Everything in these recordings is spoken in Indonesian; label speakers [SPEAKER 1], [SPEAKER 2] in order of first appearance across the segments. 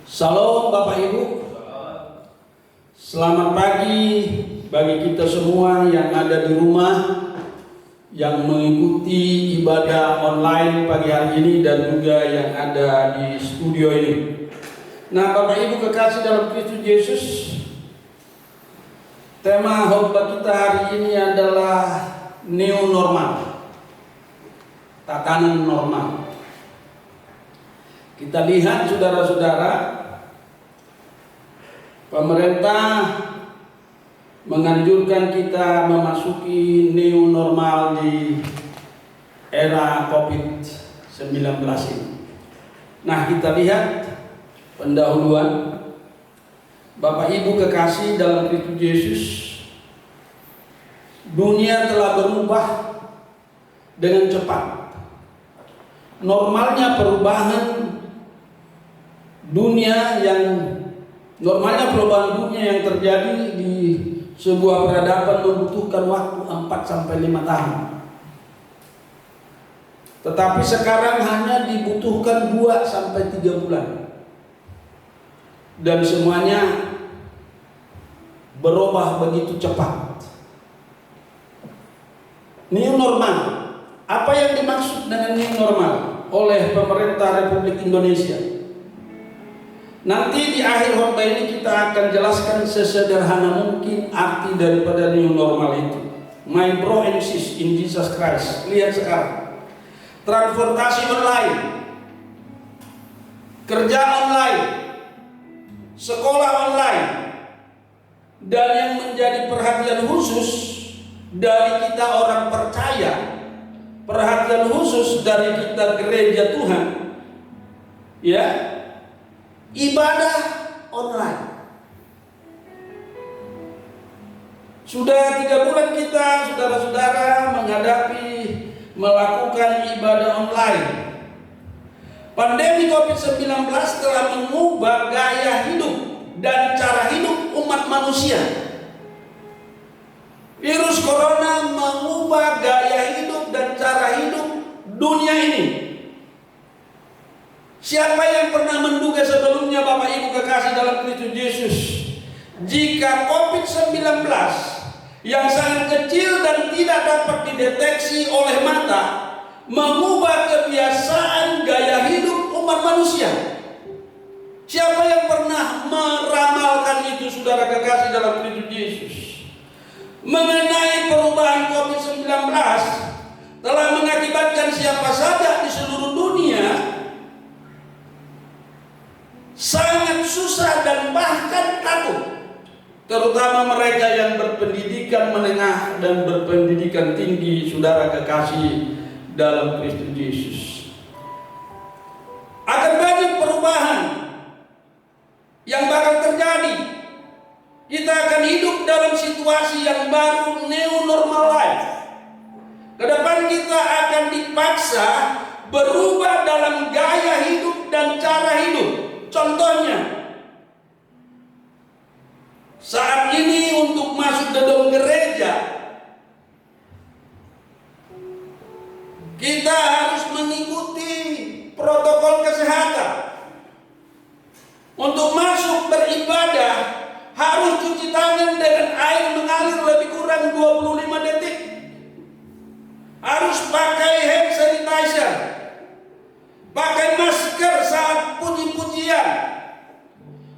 [SPEAKER 1] Salam Bapak Ibu. Selamat pagi bagi kita semua yang ada di rumah, yang mengikuti ibadah online pagi hari ini dan juga yang ada di studio ini. Nah, Bapak Ibu kekasih dalam Kristus Yesus, tema khotbah kita hari ini adalah new normal, tatanan normal. Kita lihat saudara-saudara, pemerintah menganjurkan kita memasuki new normal di era COVID-19 ini. Nah, kita lihat pendahuluan. Bapak Ibu kekasih dalam Kristus Yesus, dunia telah berubah dengan cepat. Normalnya perubahan dunia yang terjadi di sebuah peradaban membutuhkan waktu 4-5 tahun. Tetapi sekarang hanya dibutuhkan 2-3 bulan. Dan semuanya berubah begitu cepat. New normal. Apa yang dimaksud dengan new normal oleh pemerintah Republik Indonesia? Nanti di akhir khotbah ini kita akan jelaskan sesederhana mungkin arti daripada new normal itu. My bro and sis in Jesus Christ. Lihat sekarang. Transportasi online, kerja online, sekolah online, dan yang menjadi perhatian khusus dari kita orang percaya, perhatian khusus dari kita gereja Tuhan, ya, ibadah online. Sudah 3 bulan kita, saudara-saudara, melakukan ibadah online. Pandemi COVID-19 telah mengubah gaya hidup dan cara hidup umat manusia. Virus corona mengubah gaya hidup dan cara hidup dunia ini. Siapa yang pernah menduga sebelumnya, Bapak Ibu kekasih dalam Kristus Yesus, jika COVID-19 yang sangat kecil dan tidak dapat dideteksi oleh mata mengubah kebiasaan gaya hidup umat manusia? Siapa yang pernah meramalkan itu, saudara kekasih dalam Kristus Yesus? Mengenai perubahan COVID-19 telah mengakibatkan siapa saja di seluruh dunia sangat susah dan bahkan takut, terutama mereka yang berpendidikan menengah dan berpendidikan tinggi, saudara kekasih dalam Kristus Yesus. Akan banyak perubahan yang bakal terjadi. Kita akan hidup dalam situasi yang baru, new normal life. Kedepan kita akan dipaksa berubah dalam gaya hidup dan cara hidup. Contohnya, saat ini untuk masuk gedung gereja, kita harus mengikuti protokol kesehatan. Untuk masuk beribadah harus cuci tangan dengan air mengalir lebih kurang 25 detik. Harus pakai hand sanitizer, pakai masker saat puji-pujian,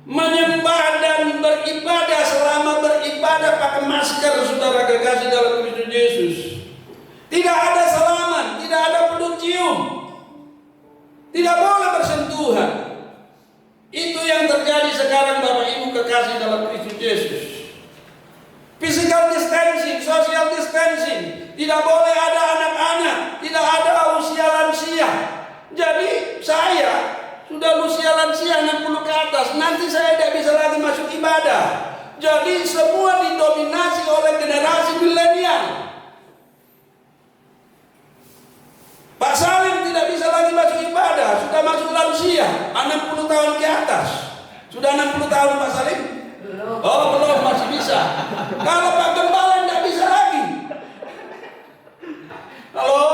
[SPEAKER 1] menyembah dan beribadah. Selama beribadah pakai masker, saudara kekasih dalam Kristus Yesus. Tidak ada salaman, tidak ada peluk cium, tidak boleh bersentuhan. Itu yang terjadi sekarang, Bapak Ibu kekasih dalam Kristus Yesus. Physical distancing, social distancing, tidak boleh ada anak-anak, tidak ada usia lansia. Jadi saya sudah usia lansia 60 ke atas, nanti saya tidak bisa lagi masuk ibadah. Jadi semua didominasi oleh generasi milenial. Pak Salim tidak bisa lagi masuk ibadah, sudah masuk lansia, 60 tahun ke atas. Sudah 60 tahun Pak Salim? Oh belum, masih bisa. Kalau Pak Gembala tidak bisa lagi. Halo?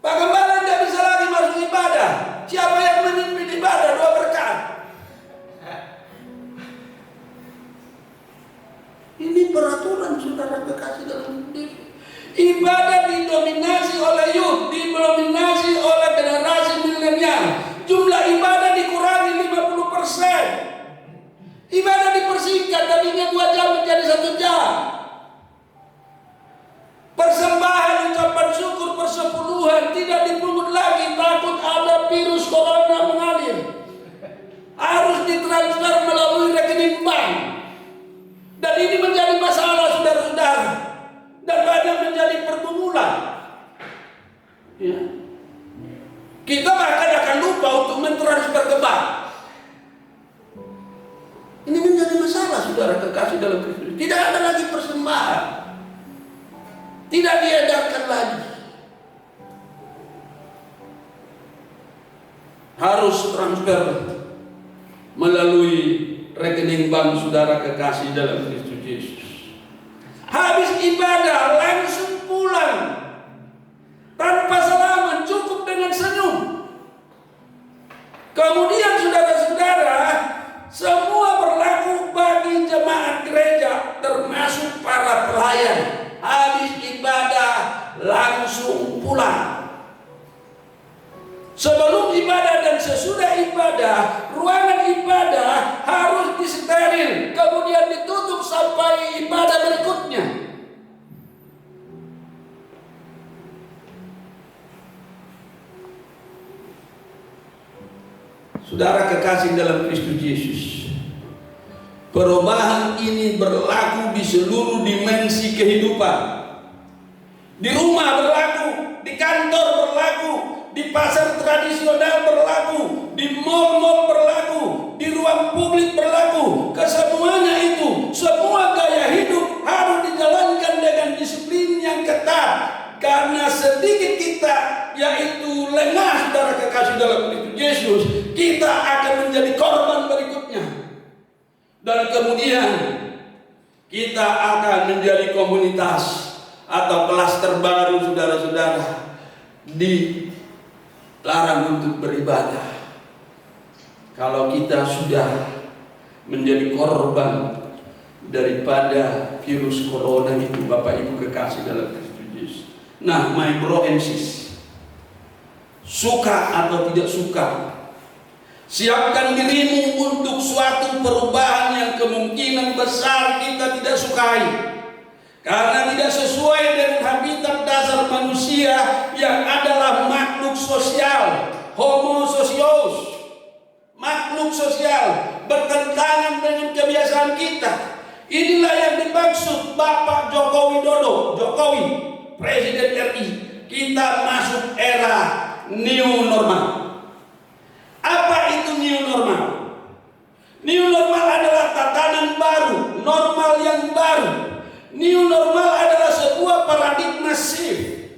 [SPEAKER 1] Pak Gembala tidak bisa lagi masuk ibadah. Siapa yang memimpin ibadah? 2 perkara. Kita bahkan akan lupa untuk mentransfer ke bank. Ini menjadi masalah, saudara kekasih dalam Kristus. Tidak ada lagi persembahan. Tidak diedarkan lagi. Harus transfer melalui rekening bank saudara kekasih dalam Kristus Yesus. Habis ibadah langsung pulang. Tanpa salaman, cukup dengan senyum. Kemudian saudara-saudara, semua berlaku bagi jemaat gereja, termasuk para pelayan. Habis ibadah langsung pulang. Sebelum ibadah dan sesudah ibadah, ruangan ibadah harus disteril, kemudian ditutup sampai ibadah berikutnya. Saudara kekasih dalam Kristus Yesus, perubahan ini berlaku di seluruh dimensi kehidupan. Di rumah berlaku, di kantor berlaku, di pasar tradisional berlaku, di mal-mal berlaku, di ruang publik berlaku. Kesemuanya itu, semua gaya hidup harus dijalankan dengan disiplin yang ketat. Karena sedikit kita, yaitu lengah saudara kekasih dalam Kristus Yesus, kita akan menjadi korban berikutnya. Dan kemudian kita akan menjadi komunitas atau kelas terbaru saudara-saudara, dilarang untuk beribadah. Kalau kita sudah menjadi korban daripada virus corona itu, Bapak Ibu kekasih dalam Kristus Yesus. Nah, my bro and sis, suka atau tidak suka, siapkan dirimu untuk suatu perubahan yang kemungkinan besar kita tidak sukai, karena tidak sesuai dengan habitat dasar manusia yang adalah makhluk sosial, homo socios, makhluk sosial, bertentangan dengan kebiasaan kita. Inilah yang dimaksud Bapak Joko Widodo, Jokowi, Presiden RI. Kita masuk era new normal. Apa itu new normal? New normal adalah tatanan baru, normal yang baru. New normal adalah sebuah paradigma shift,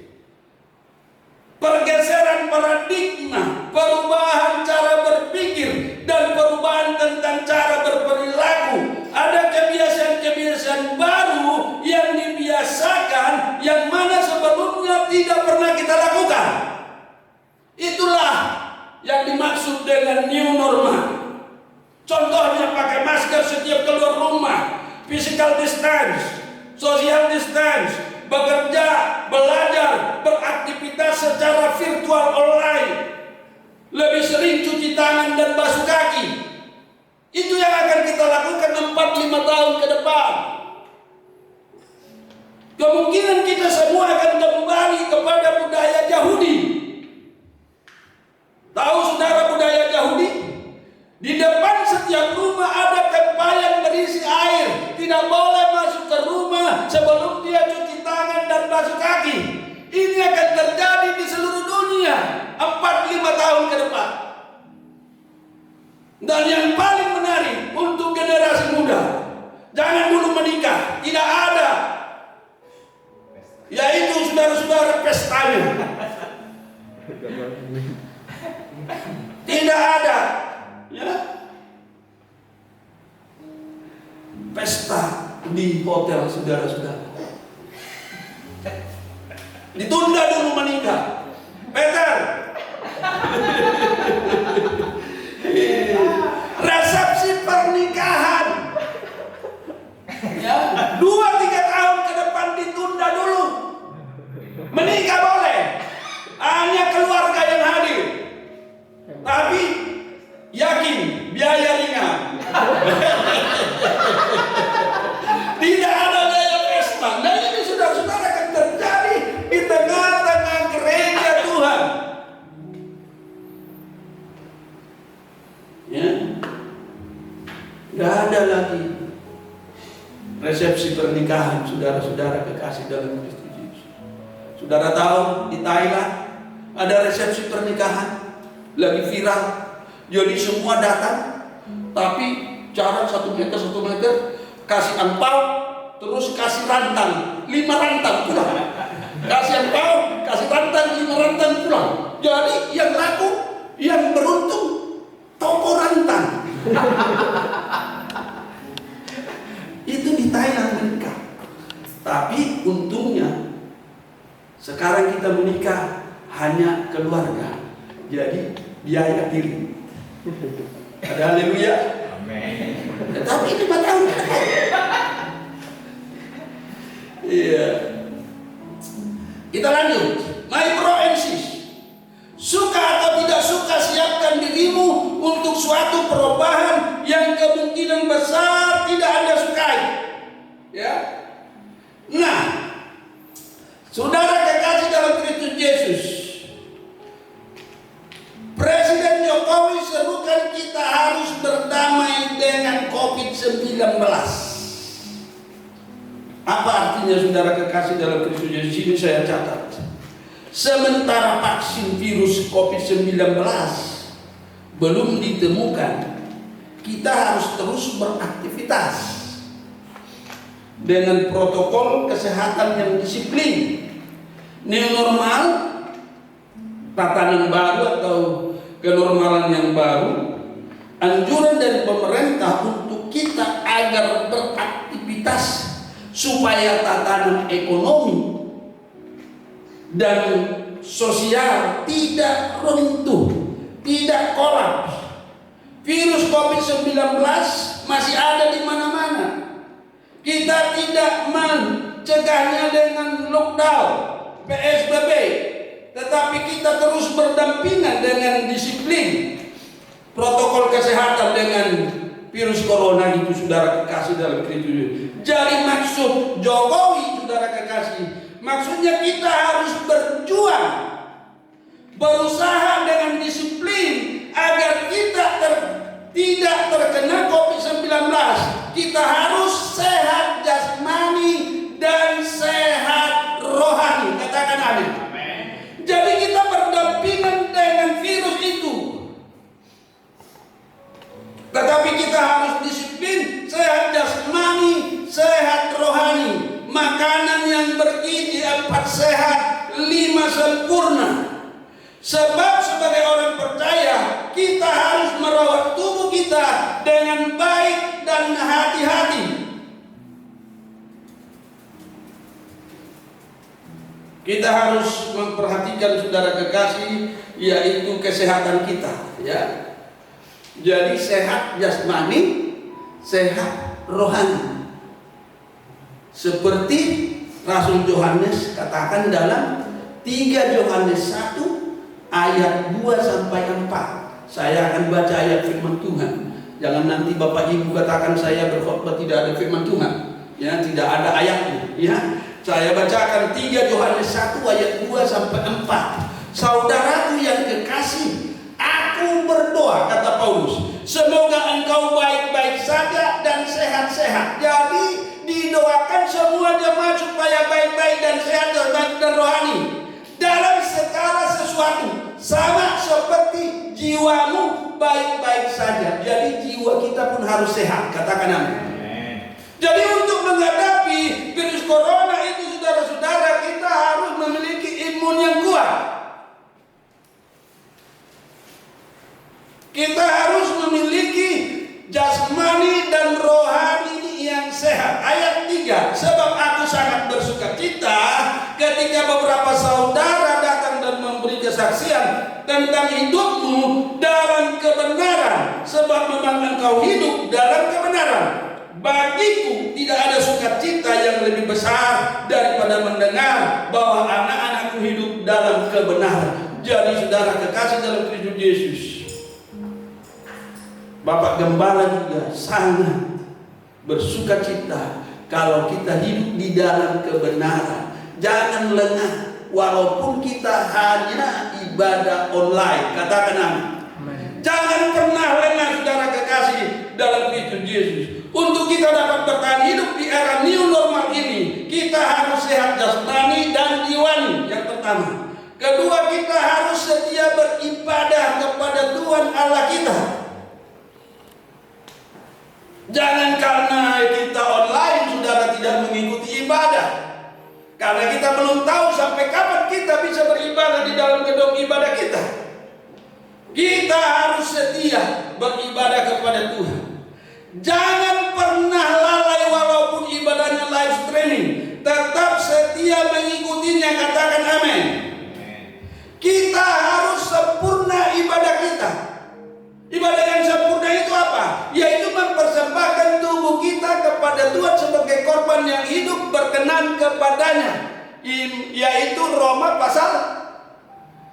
[SPEAKER 1] pergeseran paradigma, perubahan cara berpikir, dan perubahan tentang cara berperilaku. Ada kebiasaan-kebiasaan baru yang dibiasakan, yang mana sebelumnya tidak pernah kita lakukan. Itulah yang dimaksud dengan new normal. Contohnya pakai masker setiap keluar rumah, physical distance, social distance, bekerja, belajar, beraktivitas secara virtual online, lebih sering cuci tangan dan basuh kaki. Itu yang akan kita lakukan 4-5 tahun ke depan. Kemungkinan kita semua akan kembali kepada budaya Yahudi. Tahu saudara budaya Yahudi? Di depan setiap rumah ada tempayan berisi air. Tidak boleh masuk ke rumah sebelum dia cuci tangan dan basuh kaki. Ini akan terjadi di seluruh dunia 4-5 tahun ke depan. Dan yang paling menarik untuk generasi muda, jangan dulu menikah. Tidak ada, yaitu saudara-saudara pestanya. Tidak ada, ya, pesta di hotel saudara-saudara. Ditunda dulu menikah. Peter, resepsi pernikahan, ya, 2-3 tahun ke depan ditunda dulu. Menikah boleh, hanya keluarga yang hadir, tapi yakin biaya ringan. Tidak ada gaya pesta. Nah, ini saudara-saudara akan terjadi di tengah-tengah gereja Tuhan. Ya, nggak ada lagi resepsi pernikahan, saudara-saudara kekasih dalam Kristus Yesus. Saudara tahu di Thailand Ada resepsi pernikahan lagi viral, jadi semua datang, tapi jarak 1 meter 1 meter, kasih angpau, terus kasih rantang 5 rantang pulang. Kasih angpau, kasih rantang 5 rantang pulang. Jadi yang laku, yang beruntung toko rantang. Itu di Thailand menikah. Tapi untungnya sekarang kita menikah hanya keluarga, jadi biaya diri. Ada haleluya.
[SPEAKER 2] Amin.
[SPEAKER 1] Tapi 5 tahun. Iya. Kita lanjut. My bro and sis, suka atau tidak suka, siapkan dirimu untuk suatu perubahan yang kemungkinan besar tidak Anda sukai. Ya. Nah, saudara kekasih dalam Kristus Yesus, Presiden Jokowi serukan kita harus berdamai dengan COVID-19. Apa artinya saudara kekasih dalam Kristus Yesus? Ini saya catat. Sementara vaksin virus COVID-19 belum ditemukan, kita harus terus beraktivitas dengan protokol kesehatan yang disiplin. New normal, tatanan baru atau kenormalan yang baru, anjuran dari pemerintah untuk kita agar beraktivitas supaya tatanan ekonomi dan sosial tidak runtuh, tidak kolaps. Virus COVID-19 masih ada di mana-mana. Kita tidak mencegahnya dengan lockdown, PSBB, tetapi kita terus berdampingan dengan disiplin protokol kesehatan dengan virus corona itu, saudara kekasih dalam Kristus. Jadi maksud Jokowi, saudara kekasih, maksudnya kita harus berjuang, berusaha dengan disiplin agar kita tidak terkena COVID-19. Kita harus sehat jasmani dan sehat rohani. Katakan amin. Jadi kita berdampingan dengan virus itu. Tetapi kita harus disiplin, sehat jasmani, sehat rohani. Makanan yang bergizi, 4 sehat, 5 sempurna. Sebab sebagai orang percaya, kita harus merawat tubuh kita dengan baik dan hati-hati. Kita harus memperhatikan, saudara kekasih, yaitu kesehatan kita, ya. Jadi sehat jasmani, sehat rohani. Seperti Rasul Yohanes katakan dalam 3 Yohanes 1 ayat 2 sampai 4. Saya akan baca ayat firman Tuhan. Jangan nanti Bapak Ibu katakan saya berkhotbah tidak ada firman Tuhan. Ya, tidak ada ayatnya, ya. Saya bacakan 3 Yohanes 1 ayat 2 sampai 4. Saudaraku yang kekasih, aku berdoa, kata Paulus, semoga engkau baik-baik saja dan sehat-sehat. Jadi didoakan semua jemaat supaya baik-baik dan sehat dan rohani dalam segala sesuatu, sama seperti jiwamu baik-baik saja. Jadi jiwa kita pun harus sehat. Katakan amin. Jadi untuk menghadapi virus corona itu, saudara-saudara, kita harus memiliki imun yang kuat. Kita harus memiliki jasmani dan rohani yang sehat. Ayat 3, sebab aku sangat bersuka cita ketika beberapa saudara datang dan memberi kesaksian tentang hidupmu dalam kebenaran, sebab memang engkau hidup dalam kebenaran. Bagiku tidak ada sukacita yang lebih besar daripada mendengar bahwa anak-anakku hidup dalam kebenaran. Jadi saudara kekasih dalam Kristus Yesus, Bapak Gembala juga sangat bersukacita kalau kita hidup di dalam kebenaran. Jangan lengah walaupun kita hanya ibadah online. Katakan amin. Jangan pernah lengah, saudara kekasih dalam Kristus Yesus. Untuk kita dapat bertahan hidup di era new normal ini, kita harus sehat jasmani dan jiwani. Yang pertama, Kedua, kita harus setia beribadah kepada Tuhan Allah kita. Jangan karena kita online saudara tidak mengikuti ibadah. Karena kita belum tahu sampai kapan kita bisa beribadah di dalam gedung ibadah kita. Kita harus setia beribadah kepada Tuhan. Jangan pernah lalai walaupun ibadahnya live streaming. Tetap setia mengikutinya, katakan amin. Kita harus sempurna ibadah kita. Ibadah yang sempurna itu apa? Yaitu mempersembahkan tubuh kita kepada Tuhan sebagai korban yang hidup berkenan kepadanya. Yaitu Roma pasal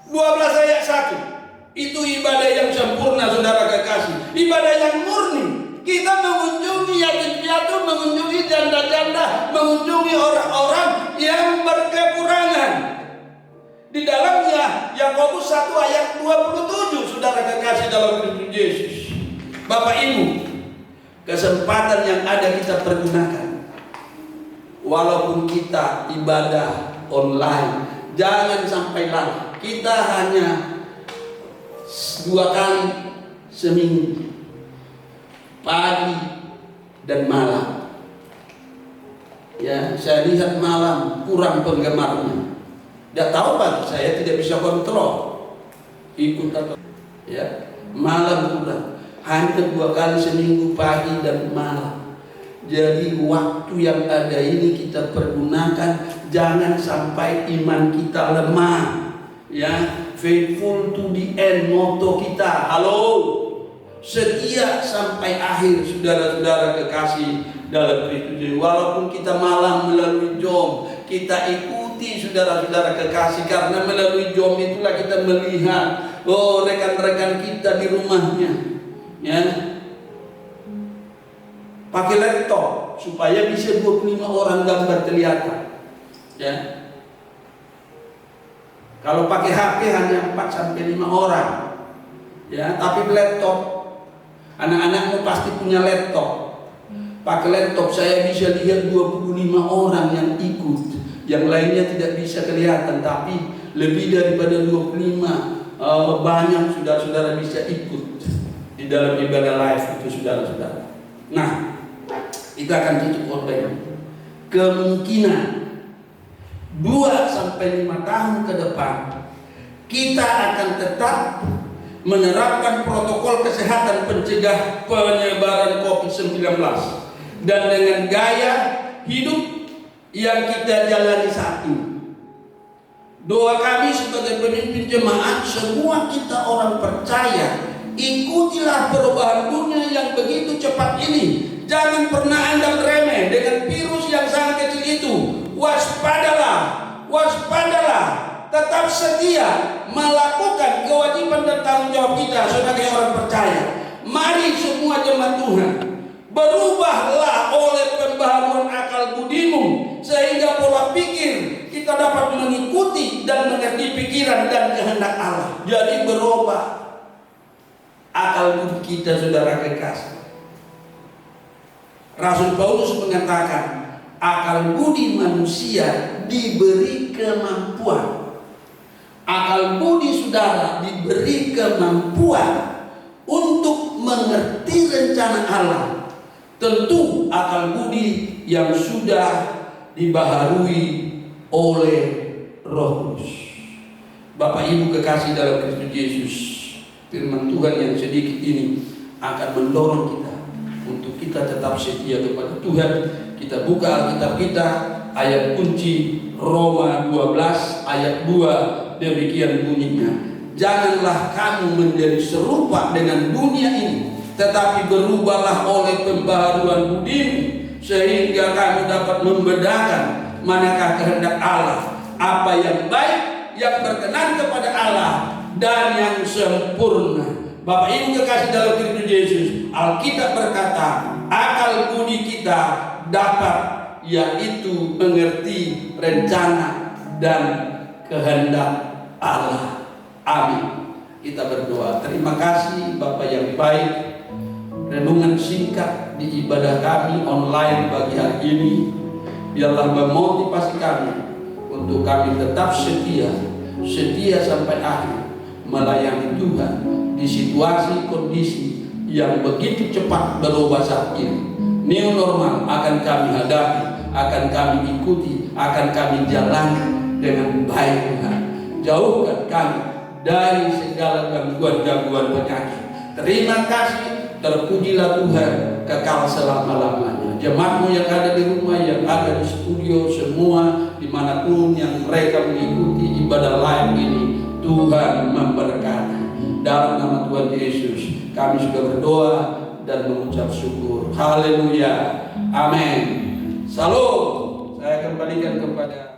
[SPEAKER 1] 12 ayat 1. Itu ibadah yang sempurna, saudara kekasih. Ibadah yang murni. Kita mengunjungi yatim piatu, mengunjungi janda-janda, mengunjungi orang-orang yang berkekurangan. Di dalamnya Yakobus 1 ayat 27, saudara kekasih dalam Kristus Yesus. Bapak Ibu, kesempatan yang ada kita pergunakan. Walaupun kita ibadah online, jangan sampai lalai. Kita hanya 2 kali seminggu, pagi dan malam. Ya, saya lihat malam kurang penggemarnya. Tidak tahu pagi, saya tidak bisa kontrol ikut atau ya, malam kurang. Hanya 2 kali seminggu, pagi dan malam. Jadi waktu yang ada ini kita pergunakan. Jangan sampai iman kita lemah. Ya, faithful to the end moto kita. Halo, setia sampai akhir, saudara-saudara kekasih dalam Kristus. Walaupun kita malam melalui Zoom, kita ikuti saudara-saudara kekasih, karena melalui Zoom itulah kita melihat rekan-rekan kita di rumahnya. Ya, pakai laptop supaya bisa 25 orang gambar kelihatan. Ya, kalau pakai HP hanya 4 sampai 5 orang. Ya, tapi laptop, anak-anakmu pasti punya laptop. Pakai laptop saya bisa lihat 25 orang yang ikut. Yang lainnya tidak bisa kelihatan, tapi lebih daripada 25 banyak saudara-saudara bisa ikut di dalam ibadah live itu, saudara-saudara. Nah, kita akan tutup khotbah. Kemungkinan 2 sampai 5 tahun ke depan kita akan tetap menerapkan protokol kesehatan pencegah penyebaran COVID-19 dan dengan gaya hidup yang kita jalani saat ini. Doa kami sebagai pemimpin jemaat, semua kita orang percaya, ikutilah perubahan dunia yang begitu cepat ini. Jangan pernah anggap remeh dengan virus yang sangat kecil itu. Waspadalah, waspadalah. Tetap setia melakukan kewajiban dan tanggung jawab kita sebagai orang percaya. Mari semua jemaat Tuhan, berubahlah oleh pembaharuan akal budimu, sehingga pola pikir kita dapat mengikuti dan mengerti pikiran dan kehendak Allah. Jadi berubah akal budi kita, saudara kekasih. Rasul Paulus mengatakan, akal budi manusia diberi kemampuan. Akal budi saudara diberi kemampuan untuk mengerti rencana Allah. Tentu akal budi yang sudah dibaharui oleh Roh Kudus. Bapak Ibu kekasih dalam Kristus Yesus, firman Tuhan yang sedikit ini akan mendorong kita untuk kita tetap setia kepada Tuhan. Kita buka Alkitab kita, ayat kunci Roma 12 ayat 2, demikian bunyinya. Janganlah kamu menjadi serupa dengan dunia ini, tetapi berubahlah oleh pembaharuan budimu, sehingga kamu dapat membedakan manakah kehendak Allah, apa yang baik, yang berkenan kepada Allah, dan yang sempurna. Bapak Ibu kekasih dalam Kristus Yesus, Alkitab berkata, akal budi kita dapat, yaitu mengerti rencana dan kehendak Allah. Amin. Kita berdoa. Terima kasih Bapak yang baik. Renungan singkat di ibadah kami online bagi hari ini, biarlah memotivasi kami untuk kami tetap setia setia sampai akhir, melayani Tuhan di situasi kondisi yang begitu cepat berubah saat ini. New normal akan kami hadapi, akan kami ikuti, akan kami jalani dengan baik Tuhan. Jauhkan kami dari segala gangguan-gangguan penyakit. Terima kasih, terpujilah Tuhan kekal selama-lamanya. Jemaatmu yang ada di rumah, yang ada di studio, semua dimanapun yang mereka mengikuti ibadah live ini, Tuhan memberkati. Dalam nama Tuhan Yesus kami sudah berdoa dan mengucap syukur. Haleluya. Amin. Salam. Saya kembalikan kepada